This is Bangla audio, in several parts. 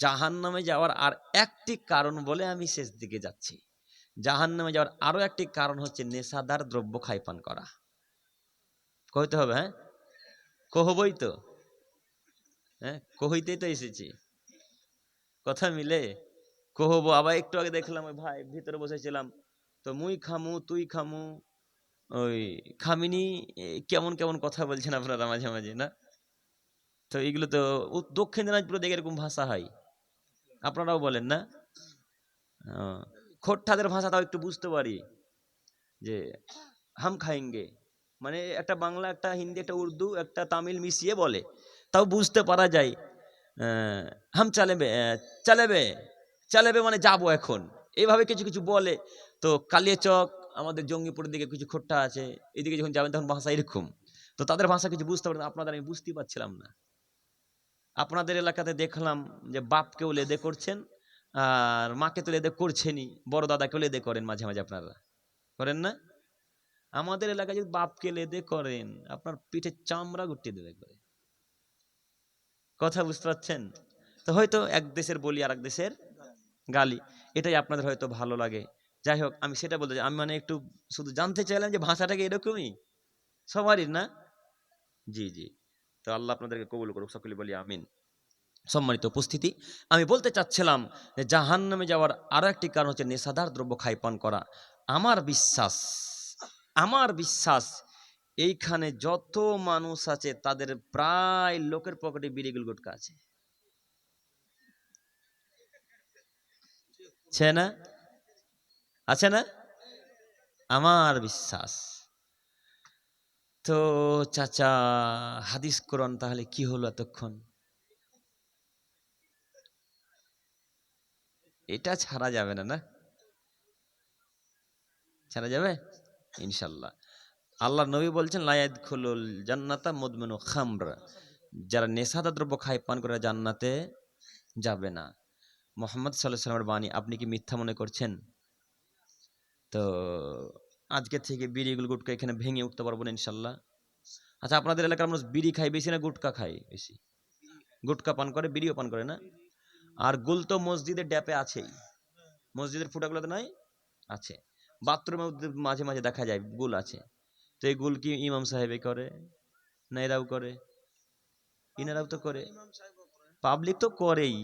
জাহান্নামে যাওয়ার আর একটি কারণ বলে আমি শেষ দিকে যাচ্ছি। জাহান্নামে যাওয়ার আরো একটি কারণ হচ্ছে নেশাদার দ্রব্য খাই পান করা। কইতে হবে, হ্যাঁ কহবই তো, হ্যাঁ কহইতেই তো এসেছি, কথা মিলে কহবো। আবার একটু আগে দেখলাম ওই ভাই ভিতরে বসেছিলাম, তো মুই খামু তুই খামু ওই খামিনি, কেমন কেমন কথা বলছেন আপনারা মাঝে মাঝে না? তো এগুলো তো দক্ষিণ দিনাজপুরে দেখে এরকম ভাষা হয়, আপনারাও বলেন না? খোট্টাদের ভাষা তাও একটু বুঝতে পারি, যে হাম খাইঙ্গে মানে একটা বাংলা, একটা হিন্দি, একটা উর্দু, একটা তামিল মিশিয়ে বলে, তাও বুঝতে পারা যায়। হাম চালেবে, চালেবে, চালেবে মানে যাবো এখন, এইভাবে কিছু কিছু বলে। তো কালিয়াচক আমাদের জঙ্গিপুরের দিকে কিছু খোট্টা আছে, এদিকে যখন যাবেন তখন ভাষা এরকম। তো তাদের ভাষা কিছু বুঝতে পারেন, আপনাদের আমি বুঝতেই পারছিলাম না। আপনাদের এলাকাতে দেখলাম যে বাপকেও লেদে করছেন, আর মাকে তো লেদে করছেনই, বড় দাদাকেও লেদে করেন মাঝে মাঝে, আপনারা করেন না? আমাদের এলাকায় যদি বাপকে লেদে করেন, আপনার পিঠে চামড়া গুটিয়ে দেবে করে। কথা বুঝতে পারছেন? তো হয়তো এক দেশের বলি আর এক দেশের গালি, এটাই আপনাদের হয়তো ভালো লাগে। যাই হোক, আমি সেটা বলতে চাই, আমি মানে একটু শুধু জানতে চাইলাম যে ভাষাটাকে এরকমই সবারই না? জি জি। তো আল্লাহ আপনাদেরকে কবুল করুক, সকলে বলি আমিন। সম্মানিত উপস্থিতি, আমি বলতে চাচ্ছিলাম যে জাহান্নামে যাওয়ার আরো একটি কারণ হচ্ছে নেশাদার দ্রব্য খাই পান করা। আমার বিশ্বাস, আমার বিশ্বাস এইখানে যত মানুষ আছে তাদের প্রায় লোকের পকেটে বিড়ি গুটকা আছে, না আছে না? আমার বিশ্বাস। তো চাচা, হাদিস কোরআন তাহলে কি হলো এতক্ষণ? এটা ছাড়া যাবে না, না ছাড়া যাবে ইনশাল্লাহ। আল্লাহ নবী বলছেন লা ইয়াদখুলুল জান্নাতা মুদমিনু খামর, যারা নেশাদার দ্রব্য খায় পান করে জান্নাতে যাবে না। মুহাম্মদ সাল্লাল্লাহু আলাইহি ওয়াসাল্লামের বাণী আপনি কি মিথ্যা মনে করছেন? তো আজকে থেকে বিড়িগুলো গুটকা এখানে ভেঙে উঠতে পারবো না ইনশাল্লাহ। আচ্ছা, আপনাদের এলাকার মানুষ বিড়ি খায় বেশি না গুটকা খায় বেশি? গুটকা পান করে, বিড়িও পান করে না? আর গুল তো মসজিদের ড্যাপে আছেই, মসজিদের ফুটাগুলোতে নাই আছে, বাথরুমের মাঝে মাঝে দেখা যায় গুল আছে। তো এই গুল কি ইমাম সাহেবে করে না এরাও করে? ইনারাও তো করে, পাবলিক তো করেই।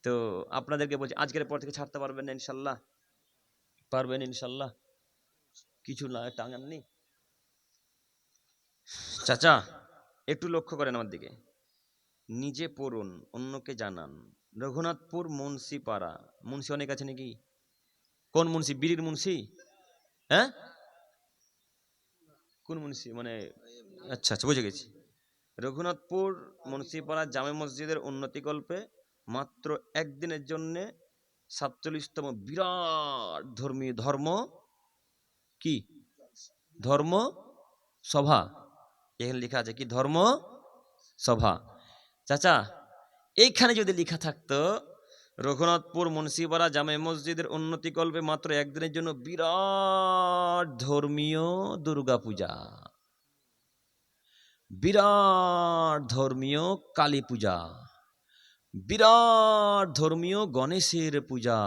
তো আপনাদেরকে বলছি আজকের পর থেকে ছাড়তে পারবেন না ইনশাল্লাহ? পারবেন ইনশাল্লাহ? কিছু না টাঙাননি? চাচা একটু লক্ষ্য করেন আমার দিকে, নিজে পড়ুন অন্যকে জানান। রঘুনাথপুর মুন্সিপাড়া, মুন্সি অনেক আছে নাকি? কোন মুন্সি? বিড়ির মুন্সি? হ্যাঁ কোন মুন্সি মানে? আচ্ছা আচ্ছা বুঝে গেছি। রঘুনাথপুর মুন্সিপাড়া জামে মসজিদের উন্নতিকল্পে মাত্র একদিনের জন্যে 47তম বিরাট ধর্ম কি ধর্ম সভা, এখানে লেখা আছে কি ধর্ম সভা। চাচা এইখানে যদি লেখা থাকতো রঘুনাথপুর মুন্সিপাড়া জামে মসজিদের উন্নতিকল্পে মাত্র একদিনের জন্য বিরাট ধর্মীয় দুর্গাপূজা, বিরাট ধর্মীয় কালী পূজা, বিরাট ধর্মীয় গণেশের পূজা,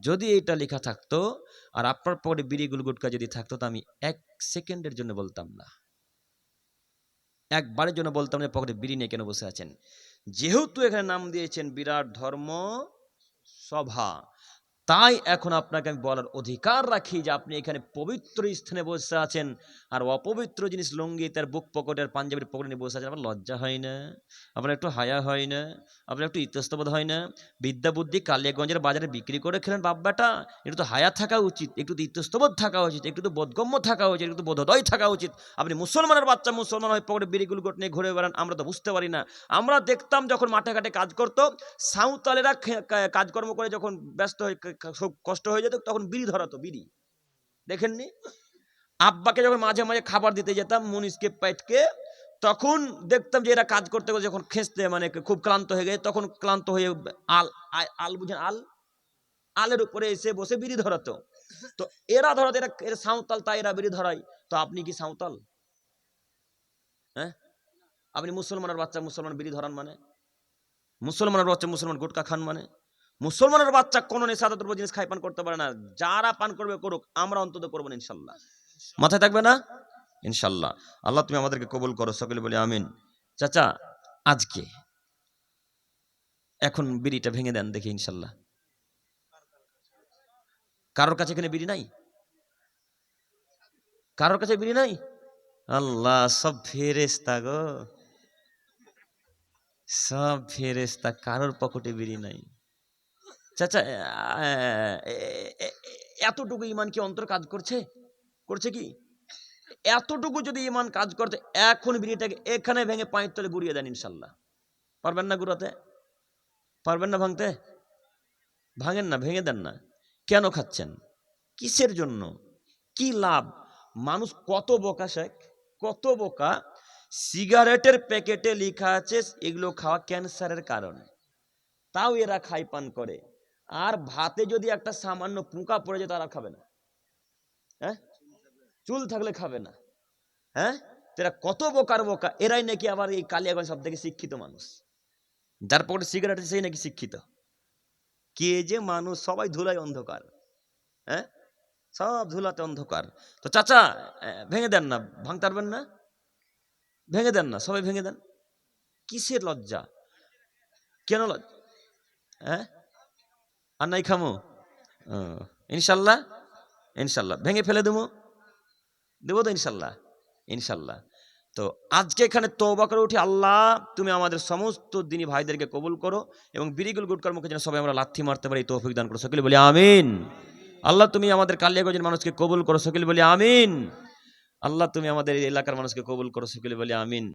যদি এটা লেখা থাকতো আর আপনার পরে বিড়ি গুলগুটকা যদি থাকতো, তো আমি 1 সেকেন্ডের জন্য বলতাম না, একবারের জন্য বলতাম না পকেটে বিড়ি নিয়ে কেন বসে আছেন। যেহেতু এখানে নাম দিয়েছেন বিরাট ধর্ম সভা, তাই এখন আপনাকে আমি বলার অধিকার রাখি যে আপনি এখানে পবিত্র স্থানে বসে আছেন, আর অপবিত্র জিনিস লুঙ্গি তার বুক পকেটের পাঞ্জাবির পকেটে নিয়ে বসে আছেন। আপনার লজ্জা হয় না? আপনার একটু হায়া হয় না? আপনার একটু ইতস্তবোধ হয় না? বিদ্যা বুদ্ধি কালিয়াগঞ্জের বাজারে বিক্রি করে খেলেন বাপ বেটা, একটু তো হায়া থাকা উচিত, একটু তো ইতস্তবোধ থাকা উচিত, একটু তো বোধগম্য থাকা উচিত, একটু তো বোধোদয় থাকা উচিত। আপনি মুসলমানের বাচ্চা, মুসলমান হয়ে পকেটে বিড়িগুলো গোট নিয়ে ঘুরে বেড়ান, আমরা তো বুঝতে পারি না। আমরা দেখতাম যখন মাঠে ঘাটে কাজ করতো, সাঁওতালেরা কাজকর্ম করে যখন ব্যস্ত হয়ে কষ্ট হয়ে যেত, তখন বিড়ি ধরাতো, বিড়ি দেখেননি? আব্বাকে যখন মাঝে মাঝে খাবার দিতে যেতাম মুনিশকে পেটকে, তখন দেখতাম যে এরা কাজ করতে করতে যখন খেসতে মানে খুব ক্লান্ত হয়ে গেছে, তখন ক্লান্ত হয়ে আল আল বুঝেন আল, আলের উপরে এসে বসে বিড়ি ধরাতো। তো এরা ধরাতো, এরা সাঁওতাল তাই এরা বিড়ি ধরায়। তো আপনি কি সাঁওতাল? হ্যাঁ, আপনি মুসলমানের বাচ্চা, মুসলমান বিড়ি ধরান মানে? মুসলমানের বাচ্চা মুসলমান গুটকা খান মানে? মুসলমানের বাচ্চা কোনো নেশাদার দ্রব্য জিনিস খাই পান করতে পারে না। যারা পান করবে করুক, আমরা অন্তত করবো না ইনশাল্লাহ। মাথায় থাকবে না ইনশাল্লাহ। আল্লাহ তুমি আমাদেরকে কবুল করো, সকলে বলি আমিন। চাচা আজকে এখন বিড়িটা ভেঙে দেন দেখি ইনশাল্লাহ। কারোর কাছে এখানে বিড়ি নাই? কারোর কাছে বিড়ি নাই? আল্লাহ, সব ফেরেশতা গো, সব ফেরেশতা, কারোর পকেটে বিড়ি নাই। চাচা এতটুকু ইমান কি অন্তর কাজ করছে? করছে কি? এতটুকু যদি ইমান কাজ করতে, এখন বিড়িটাকে এখানে ভেঙে পায়ের তলে গুড়িয়ে দেন ইনশাল্লাহ। পারবেন না গুড়াতে? পারবেন না ভাঙতে? ভাঙেন না, ভেঙে দেন না। কেন খাচ্ছেন? কিসের জন্য? কি লাভ? মানুষ কত বোকা শেখ, কত বোকা। সিগারেটের প্যাকেটে লেখা আছে এগুলো খাওয়া ক্যান্সারের কারণে, তাও এরা খাই পান করে। আর ভাতে যদি একটা সামান্য পোকা পড়ে যায় তারা খাবে না। হ্যাঁ, চুল থাকলে খাবে না। হ্যাঁ, এরা কত বোকার বোকা। এরাই নাকি আবার এই কালিয়াগঞ্জ সব থেকে শিক্ষিত মানুষ। যার পকেটে সিগারেট আছে সেই নাকি শিক্ষিত। কে যে মানুষ, সবাই ধুলায় অন্ধকার। হ্যাঁ, সব ধুলাতে অন্ধকার। তো চাচা ভেঙে দেন না, ভাঙতে পারবেন না? ভেঙে দেন না, সবাই ভেঙে দেন। কিসের লজ্জা? কেন লজ্জা? হ্যাঁ, আর নাই খামো? ইনশাল্লাহ, ইনশাল্লাহ ভেঙে ফেলে দেবো, দেবো তো ইনশাল্লাহ, ইনশাল্লাহ। তো আজকে এখানে তওবা করে উঠি, আল্লাহ তুমি আমাদের সমস্ত দিনী ভাইদেরকে কবুল করো এবং বিড়িগুল গুটকার মুখে যেন সবাই আমরা লাথি মারতে পারি, তৌফিক দান করো, সকলে বলি আমিন। আল্লাহ তুমি আমাদের কালিয়াগঞ্জের মানুষকে কবুল করো, সকলে বলি আমিন। আল্লাহ তুমি আমাদের এই এলাকার মানুষকে কবুল করো, সকলে বলি আমিন।